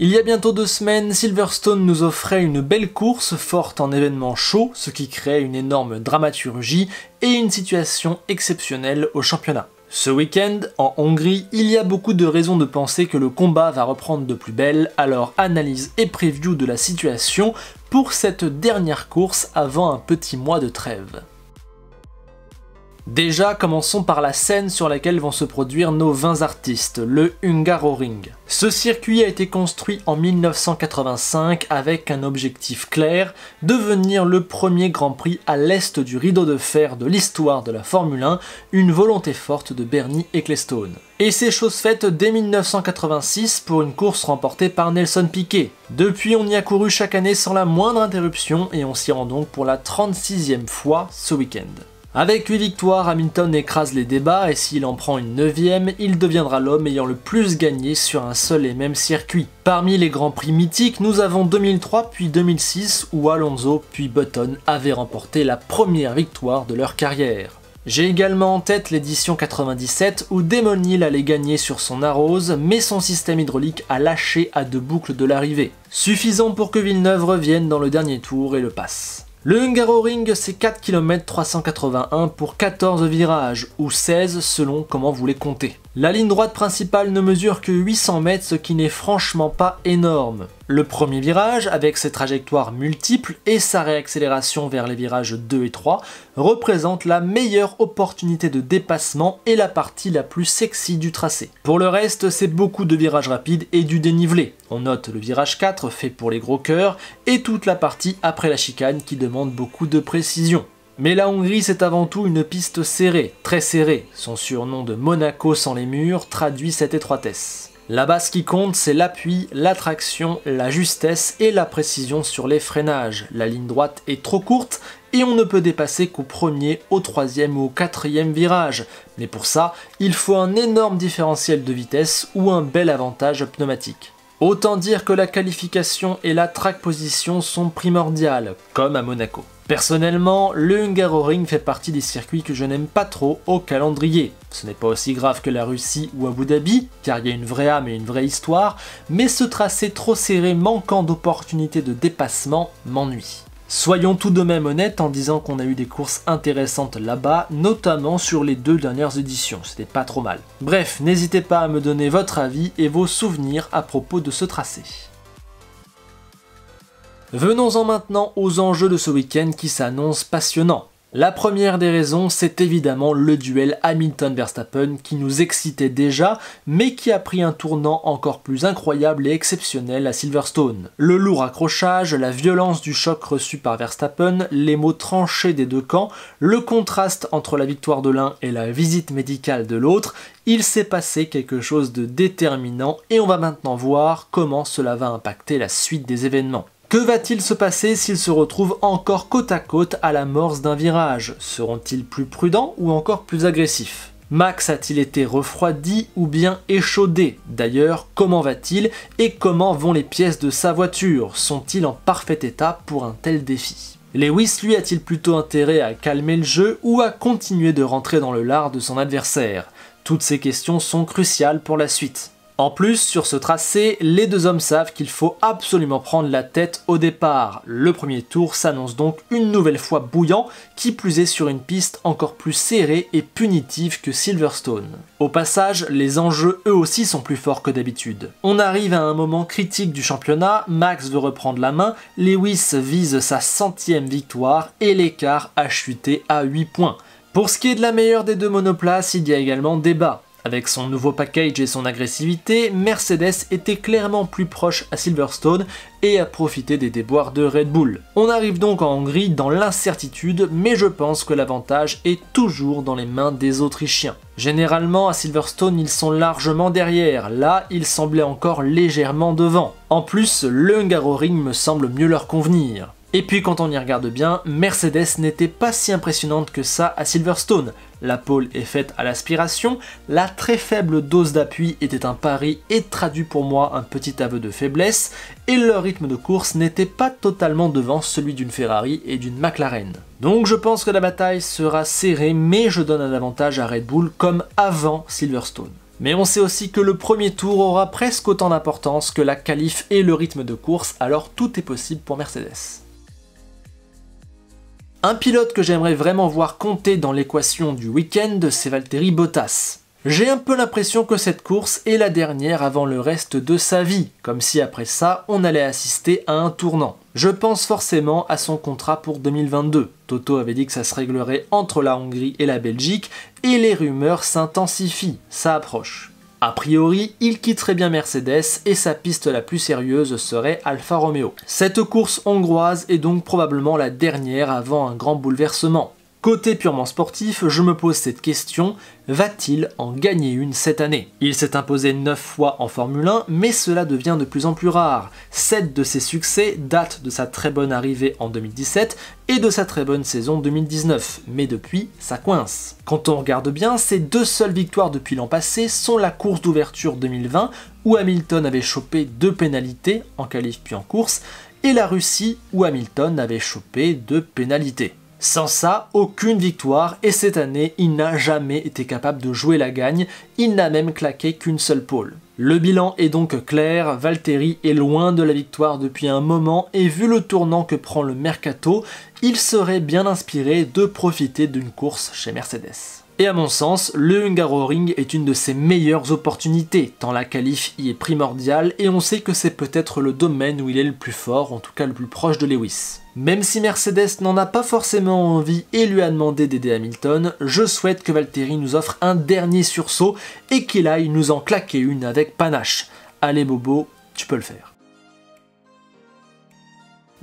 Il y a bientôt 2 semaines, Silverstone nous offrait une belle course forte en événements chauds, ce qui crée une énorme dramaturgie et une situation exceptionnelle au championnat. Ce week-end, en Hongrie, il y a beaucoup de raisons de penser que le combat va reprendre de plus belle, alors analyse et preview de la situation pour cette dernière course avant un petit mois de trêve. Déjà, commençons par la scène sur laquelle vont se produire nos 20 artistes, le Hungaroring. Ce circuit a été construit en 1985 avec un objectif clair, devenir le premier Grand Prix à l'est du rideau de fer de l'histoire de la Formule 1, une volonté forte de Bernie Ecclestone. Et c'est chose faite dès 1986 pour une course remportée par Nelson Piquet. Depuis, on y a couru chaque année sans la moindre interruption et on s'y rend donc pour la 36e fois ce week-end. Avec 8 victoires, Hamilton écrase les débats et s'il en prend une 9e, il deviendra l'homme ayant le plus gagné sur un seul et même circuit. Parmi les grands prix mythiques, nous avons 2003 puis 2006 où Alonso puis Button avaient remporté la première victoire de leur carrière. J'ai également en tête l'édition 97 où Damon Hill allait gagner sur son Arrows, mais son système hydraulique a lâché à 2 boucles de l'arrivée. Suffisant pour que Villeneuve revienne dans le dernier tour et le passe. Le Hungaroring, c'est 4 km 381 pour 14 virages, ou 16 selon comment vous les comptez. La ligne droite principale ne mesure que 800 mètres, ce qui n'est franchement pas énorme. Le premier virage, avec ses trajectoires multiples et sa réaccélération vers les virages 2 et 3, représente la meilleure opportunité de dépassement et la partie la plus sexy du tracé. Pour le reste, c'est beaucoup de virages rapides et du dénivelé. On note le virage 4 fait pour les gros cœurs et toute la partie après la chicane qui demande beaucoup de précision. Mais la Hongrie, c'est avant tout une piste serrée, très serrée. Son surnom de Monaco sans les murs traduit cette étroitesse. Là-bas, ce qui compte, c'est l'appui, la traction, la justesse et la précision sur les freinages. La ligne droite est trop courte et on ne peut dépasser qu'au premier, au troisième ou au quatrième virage. Mais pour ça, il faut un énorme différentiel de vitesse ou un bel avantage pneumatique. Autant dire que la qualification et la track position sont primordiales, comme à Monaco. Personnellement, le Hungaroring fait partie des circuits que je n'aime pas trop au calendrier. Ce n'est pas aussi grave que la Russie ou Abu Dhabi, car il y a une vraie âme et une vraie histoire, mais ce tracé trop serré manquant d'opportunités de dépassement m'ennuie. Soyons tout de même honnêtes en disant qu'on a eu des courses intéressantes là-bas, notamment sur les 2 dernières éditions, c'était pas trop mal. Bref, n'hésitez pas à me donner votre avis et vos souvenirs à propos de ce tracé. Venons-en maintenant aux enjeux de ce week-end qui s'annoncent passionnants. La première des raisons, c'est évidemment le duel Hamilton-Verstappen qui nous excitait déjà, mais qui a pris un tournant encore plus incroyable et exceptionnel à Silverstone. Le lourd accrochage, la violence du choc reçu par Verstappen, les mots tranchés des deux camps, le contraste entre la victoire de l'un et la visite médicale de l'autre, il s'est passé quelque chose de déterminant et on va maintenant voir comment cela va impacter la suite des événements. Que va-t-il se passer s'ils se retrouvent encore côte à côte à l'amorce d'un virage? Seront-ils plus prudents ou encore plus agressifs? Max a-t-il été refroidi ou bien échaudé? D'ailleurs, comment va-t-il et comment vont les pièces de sa voiture? Sont-ils en parfait état pour un tel défi? Lewis, lui, a-t-il plutôt intérêt à calmer le jeu ou à continuer de rentrer dans le lard de son adversaire? Toutes ces questions sont cruciales pour la suite. En plus, sur ce tracé, les deux hommes savent qu'il faut absolument prendre la tête au départ. Le premier tour s'annonce donc une nouvelle fois bouillant, qui plus est sur une piste encore plus serrée et punitive que Silverstone. Au passage, les enjeux eux aussi sont plus forts que d'habitude. On arrive à un moment critique du championnat, Max veut reprendre la main, Lewis vise sa 100e victoire et l'écart a chuté à 8 points. Pour ce qui est de la meilleure des deux monoplaces, il y a également débat. Avec son nouveau package et son agressivité, Mercedes était clairement plus proche à Silverstone et a profité des déboires de Red Bull. On arrive donc en Hongrie dans l'incertitude, mais je pense que l'avantage est toujours dans les mains des Autrichiens. Généralement, à Silverstone, ils sont largement derrière, là, ils semblaient encore légèrement devant. En plus, le Hungaroring me semble mieux leur convenir. Et puis quand on y regarde bien, Mercedes n'était pas si impressionnante que ça à Silverstone. La pole est faite à l'aspiration, la très faible dose d'appui était un pari et traduit pour moi un petit aveu de faiblesse, et leur rythme de course n'était pas totalement devant celui d'une Ferrari et d'une McLaren. Donc je pense que la bataille sera serrée, mais je donne un avantage à Red Bull comme avant Silverstone. Mais on sait aussi que le premier tour aura presque autant d'importance que la qualif et le rythme de course, alors tout est possible pour Mercedes. Un pilote que j'aimerais vraiment voir compter dans l'équation du week-end, c'est Valtteri Bottas. J'ai un peu l'impression que cette course est la dernière avant le reste de sa vie, comme si après ça, on allait assister à un tournant. Je pense forcément à son contrat pour 2022. Toto avait dit que ça se réglerait entre la Hongrie et la Belgique, et les rumeurs s'intensifient, ça approche. A priori, il quitterait bien Mercedes et sa piste la plus sérieuse serait Alfa Romeo. Cette course hongroise est donc probablement la dernière avant un grand bouleversement. Côté purement sportif, je me pose cette question, va-t-il en gagner une cette année? Il s'est imposé 9 fois en Formule 1, mais cela devient de plus en plus rare. 7 de ses succès datent de sa très bonne arrivée en 2017 et de sa très bonne saison 2019, mais depuis, ça coince. Quand on regarde bien, ses 2 seules victoires depuis l'an passé sont la course d'ouverture 2020, où Hamilton avait chopé 2 pénalités, en qualif puis en course, et la Russie, où Hamilton avait chopé 2 pénalités. Sans ça, aucune victoire, et cette année, il n'a jamais été capable de jouer la gagne, il n'a même claqué qu'une seule pole. Le bilan est donc clair, Valtteri est loin de la victoire depuis un moment, et vu le tournant que prend le mercato, il serait bien inspiré de profiter d'une course chez Mercedes. Et à mon sens, le Hungaroring est une de ses meilleures opportunités, tant la qualif y est primordiale et on sait que c'est peut-être le domaine où il est le plus fort, en tout cas le plus proche de Lewis. Même si Mercedes n'en a pas forcément envie et lui a demandé d'aider Hamilton, je souhaite que Valtteri nous offre un dernier sursaut et qu'il aille nous en claquer une avec panache. Allez Bobo, tu peux le faire.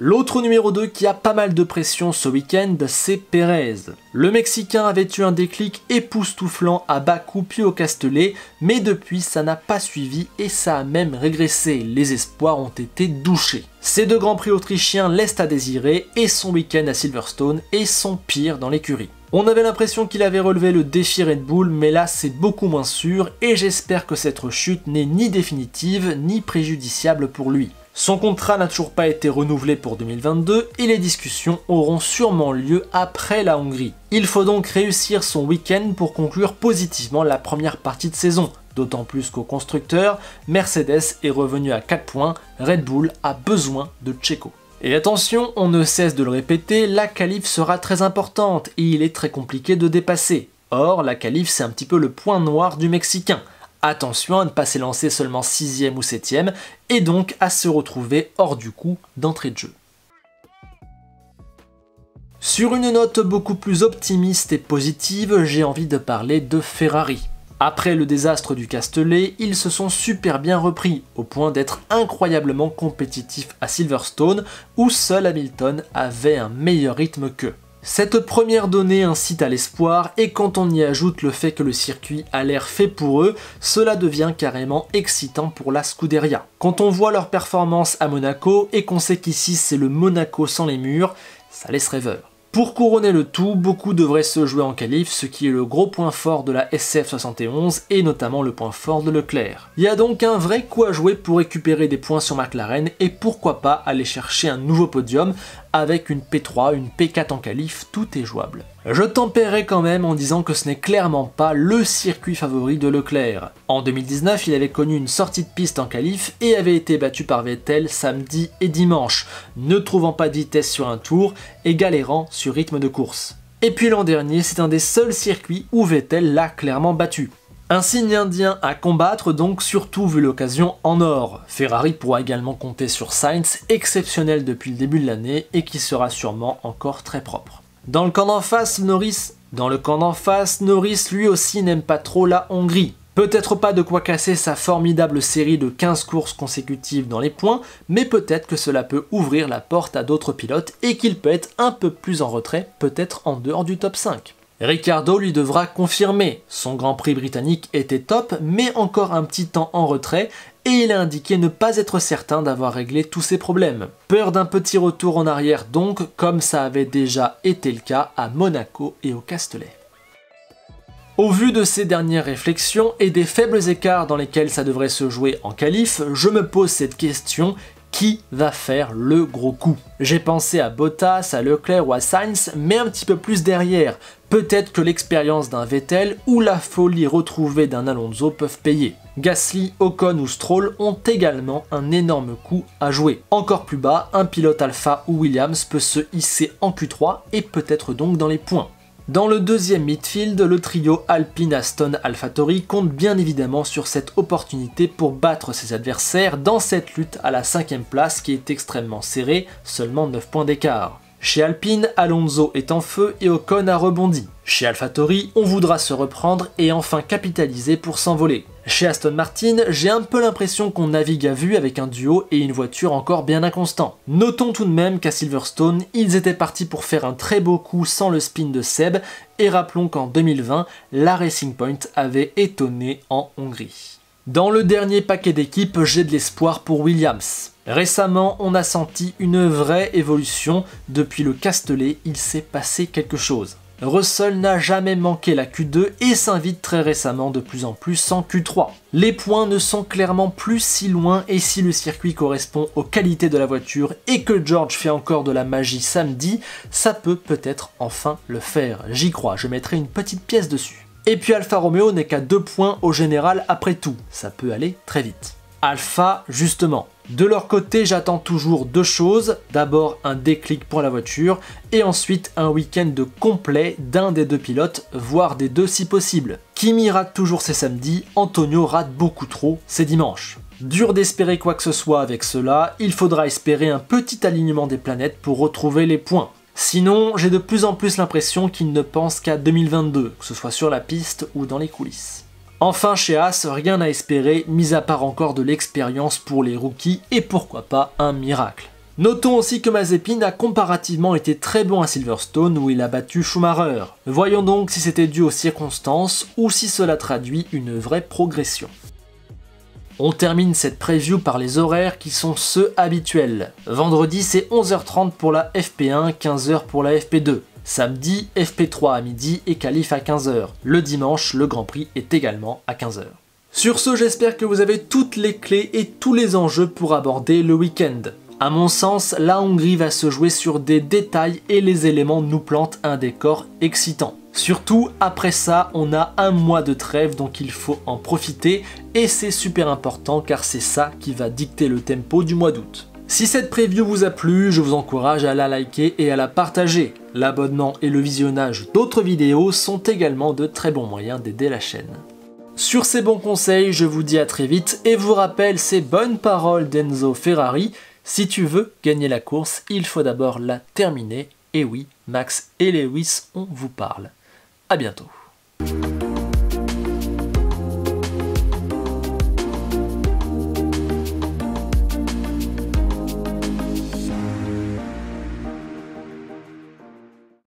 L'autre numéro 2 qui a pas mal de pression ce week-end, c'est Pérez. Le Mexicain avait eu un déclic époustouflant à Bakou puis au Castellet, mais depuis ça n'a pas suivi et ça a même régressé, les espoirs ont été douchés. Ces 2 grands prix autrichiens laissent à désirer et son week-end à Silverstone est son pire dans l'écurie. On avait l'impression qu'il avait relevé le défi Red Bull, mais là c'est beaucoup moins sûr et j'espère que cette rechute n'est ni définitive ni préjudiciable pour lui. Son contrat n'a toujours pas été renouvelé pour 2022 et les discussions auront sûrement lieu après la Hongrie. Il faut donc réussir son week-end pour conclure positivement la première partie de saison, d'autant plus qu'au constructeur, Mercedes est revenu à 4 points, Red Bull a besoin de Checo. Et attention, on ne cesse de le répéter, la qualif sera très importante et il est très compliqué de dépasser. Or, la qualif c'est un petit peu le point noir du Mexicain. Attention à ne pas s'élancer seulement 6e ou 7e, et donc à se retrouver hors du coup d'entrée de jeu. Sur une note beaucoup plus optimiste et positive, j'ai envie de parler de Ferrari. Après le désastre du Castellet, ils se sont super bien repris, au point d'être incroyablement compétitifs à Silverstone, où seul Hamilton avait un meilleur rythme qu'eux. Cette première donnée incite à l'espoir et quand on y ajoute le fait que le circuit a l'air fait pour eux, cela devient carrément excitant pour la Scuderia. Quand on voit leur performance à Monaco et qu'on sait qu'ici c'est le Monaco sans les murs, ça laisse rêveur. Pour couronner le tout, beaucoup devrait se jouer en qualif, ce qui est le gros point fort de la SF71 et notamment le point fort de Leclerc. Il y a donc un vrai coup à jouer pour récupérer des points sur McLaren et pourquoi pas aller chercher un nouveau podium avec une P3, une P4 en qualif, tout est jouable. Je tempérerai quand même en disant que ce n'est clairement pas le circuit favori de Leclerc. En 2019, il avait connu une sortie de piste en qualif et avait été battu par Vettel samedi et dimanche, ne trouvant pas de vitesse sur un tour et galérant sur rythme de course. Et puis l'an dernier, c'est un des seuls circuits où Vettel l'a clairement battu. Un signe indien à combattre donc, surtout vu l'occasion en or. Ferrari pourra également compter sur Sainz, exceptionnel depuis le début de l'année et qui sera sûrement encore très propre. Dans le camp d'en face, Norris lui aussi n'aime pas trop la Hongrie. Peut-être pas de quoi casser sa formidable série de 15 courses consécutives dans les points, mais peut-être que cela peut ouvrir la porte à d'autres pilotes et qu'il peut être un peu plus en retrait, peut-être en dehors du top 5. Ricciardo lui devra confirmer, son Grand Prix britannique était top, mais encore un petit temps en retrait, et il a indiqué ne pas être certain d'avoir réglé tous ses problèmes. Peur d'un petit retour en arrière donc, comme ça avait déjà été le cas à Monaco et au Castellet. Au vu de ces dernières réflexions et des faibles écarts dans lesquels ça devrait se jouer en qualif, je me pose cette question, Qui va faire le gros coup? J'ai pensé à Bottas, à Leclerc ou à Sainz, mais un petit peu plus derrière. Peut-être que l'expérience d'un Vettel ou la folie retrouvée d'un Alonso peuvent payer. Gasly, Ocon ou Stroll ont également un énorme coup à jouer. Encore plus bas, un pilote Alpha ou Williams peut se hisser en Q3 et peut-être donc dans les points. Dans le deuxième midfield, le trio Alpine, Aston, AlphaTauri compte bien évidemment sur cette opportunité pour battre ses adversaires dans cette lutte à la 5e place qui est extrêmement serrée, seulement 9 points d'écart. Chez Alpine, Alonso est en feu et Ocon a rebondi. Chez AlphaTauri, on voudra se reprendre et enfin capitaliser pour s'envoler. Chez Aston Martin, j'ai un peu l'impression qu'on navigue à vue avec un duo et une voiture encore bien inconstant. Notons tout de même qu'à Silverstone, ils étaient partis pour faire un très beau coup sans le spin de Seb, et rappelons qu'en 2020, la Racing Point avait étonné en Hongrie. Dans le dernier paquet d'équipes, j'ai de l'espoir pour Williams. Récemment, on a senti une vraie évolution. Depuis le Castellet, il s'est passé quelque chose. Russell n'a jamais manqué la Q2 et s'invite très récemment de plus en plus en Q3. Les points ne sont clairement plus si loin et si le circuit correspond aux qualités de la voiture et que George fait encore de la magie samedi, ça peut peut-être enfin le faire. J'y crois, je mettrai une petite pièce dessus. Et puis Alfa Romeo n'est qu'à 2 points au général après tout, ça peut aller très vite. Alpha, justement. De leur côté, j'attends toujours 2 choses. D'abord, un déclic pour la voiture, et ensuite un week-end complet d'un des 2 pilotes, voire des 2 si possible. Kimi rate toujours ses samedis, Antonio rate beaucoup trop ses dimanches. Dur d'espérer quoi que ce soit avec cela, il faudra espérer un petit alignement des planètes pour retrouver les points. Sinon, j'ai de plus en plus l'impression qu'ils ne pensent qu'à 2022, que ce soit sur la piste ou dans les coulisses. Enfin chez As, rien à espérer, mis à part encore de l'expérience pour les rookies et pourquoi pas un miracle. Notons aussi que Mazepin a comparativement été très bon à Silverstone où il a battu Schumacher. Voyons donc si c'était dû aux circonstances ou si cela traduit une vraie progression. On termine cette preview par les horaires qui sont ceux habituels. Vendredi c'est 11h30 pour la FP1, 15h pour la FP2. Samedi, FP3 à midi et qualif à 15h. Le dimanche, le Grand Prix est également à 15h. Sur ce, j'espère que vous avez toutes les clés et tous les enjeux pour aborder le week-end. À mon sens, la Hongrie va se jouer sur des détails et les éléments nous plantent un décor excitant. Surtout, après ça, on a un mois de trêve, donc il faut en profiter et c'est super important car c'est ça qui va dicter le tempo du mois d'août. Si cette preview vous a plu, je vous encourage à la liker et à la partager. L'abonnement et le visionnage d'autres vidéos sont également de très bons moyens d'aider la chaîne. Sur ces bons conseils, je vous dis à très vite et vous rappelle ces bonnes paroles d'Enzo Ferrari. Si tu veux gagner la course, il faut d'abord la terminer. Et oui, Max et Lewis, on vous parle. À bientôt.